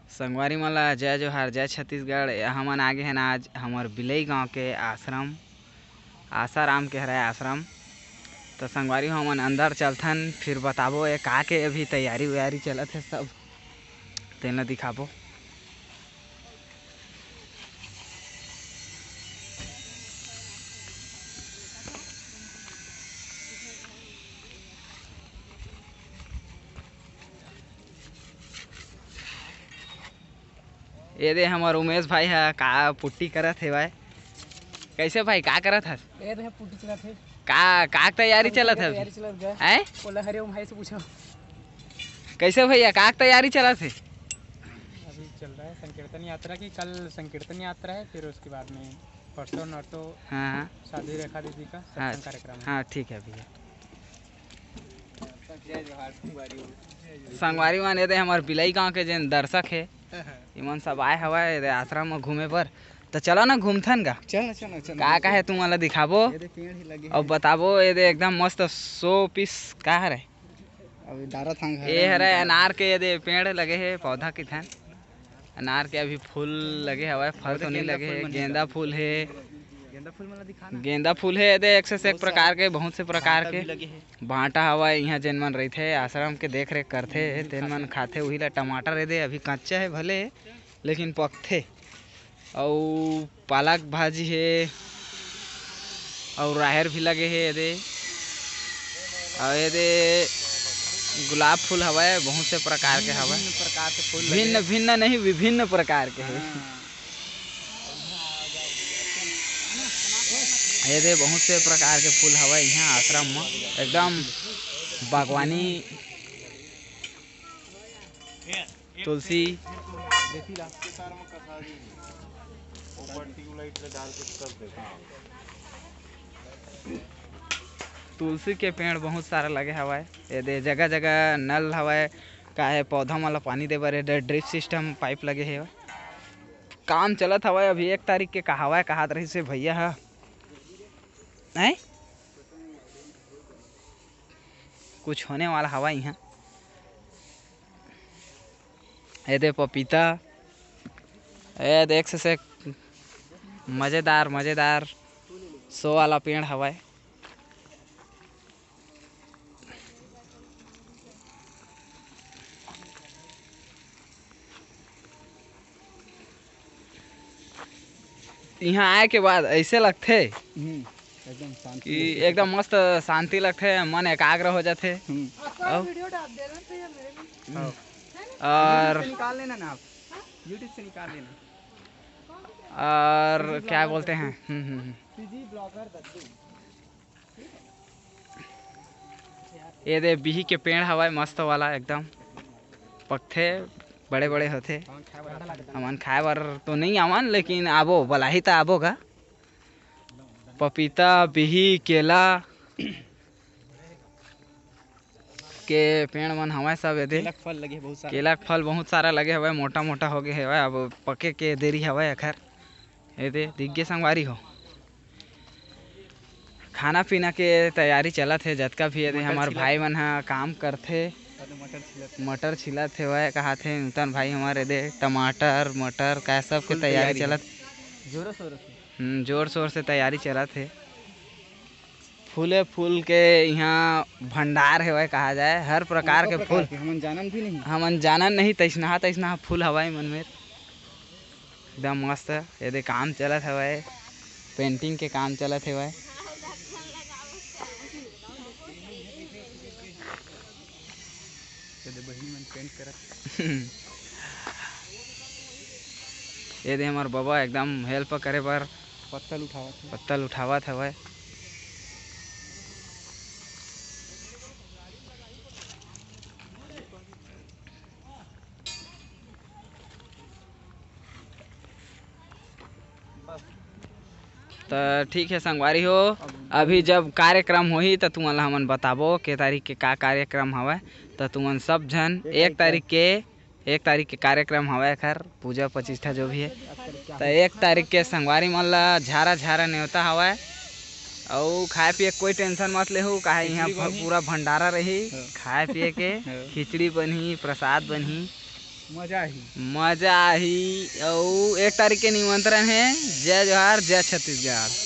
संगवारी मन ला जय जोहार, जय छत्तीसगढ़। हमन आगे हैं आज हमार बिलई गांव के आश्रम आसाराम के हराय आश्रम। तो संगवारी हमन अंदर चलथन, फिर बताबो ये का के अभी तैयारी वैयारी चलत है सब तेन ला दिखाबो। ये दे हमार उमेश भाई है का पुट्टी करत है भाई। कैसे भाई का करत है? ये तो पुट्टी चलत है। का तैयारी चलत है तैयारी चलत है। हैं? बोला हरिओम भाई से पूछो। कैसे भैया का तैयारी चलत है? अभी चल रहा है संकीर्तन यात्रा की। कल संकीर्तन यात्रा है, फिर उसके बाद में परसों नरसों हाँ शादी रेखा दीदी का हाँ सत्संग कार्यक्रम है। हाँ ठीक है भैया। संगवारी मन ये हमार बिलई गांव के जेन दर्शक है इमन सब आए हवाए ये आश्रम में घूमे पर। तो चलो ना घूमथन का। चल चल चल। का है तुम वाला दिखाबो और बताबो। ये दे एकदम मस्त 100 पीस का हरे। अभी दारा थांग है। ये हरे अनार के ये दे पेड़ लगे है पौधा की थान। अनार के अभी फूल लगे हवाए, फल तो नहीं लगे है। गेंदा फूल है, गेंदा फूल मला दिखाना। गेंदा फूल है। दे एक से एक प्रकार के, बहुत से प्रकार के भाटा हवा। यहाँ जेन मन रही आश्रम के देख रेख करथे तेन मन खाथे वही ला। टमाटर दे अभी कच्चा है भले लेकिन पकथे। और पालक भाजी है और राहर भी लगे है। ये और ये गुलाब फूल हवाए, बहुत से प्रकार के हवाए। प्रकार के फूल भिन्न भिन्न नहीं विभिन्न प्रकार के है। ये दे बहुत से प्रकार के फूल हवा यहाँ आश्रम में। एकदम बागवानी तुलसी तुलसी के पेड़ बहुत सारा लगे हवाए। ये दे जगह जगह नल हवाए का है पौधा वाला पानी दे बर ड्रिप सिस्टम पाइप लगे है। काम चलत हवाए। अभी 1 तारीख के कहावा कहात रही से भैया है कुछ होने वाला हवा यहाँ। ये दे पपीता, ये देख से मजेदार मजेदार 100 वाला पेड़ हवाए। यहाँ आए के बाद ऐसे लगथे एकदम शांति कि एकदम मस्त शांति लगथे, मन एकाग्र हो जाथे। और निकाल लेना ना आप, यूट्यूब से निकाल लेना। और क्या बोलते हैं ये दे बिही के पेड़ हवाए मस्त वाला एकदम पकथे, बड़े बड़े होते। हमन खाए बर तो नहीं आवन लेकिन आबो बलाही तो आबो का। पपीता बिही केला के पेड़ मन हवाए सब। ये केला के फल लगे बहुत सारा। केला के फल बहुत सारा लगे हवाए, मोटा मोटा हो गए हवाए। अब पके के देरी हवाए अखर। ये दे दिग्गे संगवारी हो खाना पीना के तैयारी चलत है। जतका भी ये हमार भाई मन हा काम करथे। मटर छिलत है वह कहा थे नूतन भाई हमारे दे टमाटर मटर का सब के तैयारी चलत जोर शोर से तैयारी चलत है। फूले फूल के यहाँ भंडार है वह कहा जाए। हर प्रकार के फूल हमन जानन नहीं तैसना तैसना फूल हवाई मन में एकदम मस्त। ये काम चलत है, पेंटिंग के काम चलत है। ये दे हमार बाबा एकदम हेल्प करे बर पत्तल उठावत हवे। तो ठीक है संगवारी हो, अभी जब कार्यक्रम होही तो तुमन हमन बताबो के तारीख के का कार्यक्रम हवय। तो तुमन सब जन 1 तारीख के कार्यक्रम हवय खर पूजा प्रतिष्ठा जो भी है। तो 1 तारीख के संगवारी मन ला झारा झारा न्योता हवय। और खाए पिए कोई टेंशन मत लेहू काहे यहाँ पूरा भंडारा रही। खाए पिए के खिचड़ी बनही, प्रसाद बनही, मजा ही। और 1 तारीख के निमंत्रण है। जय जोहार, जय छत्तीसगढ़।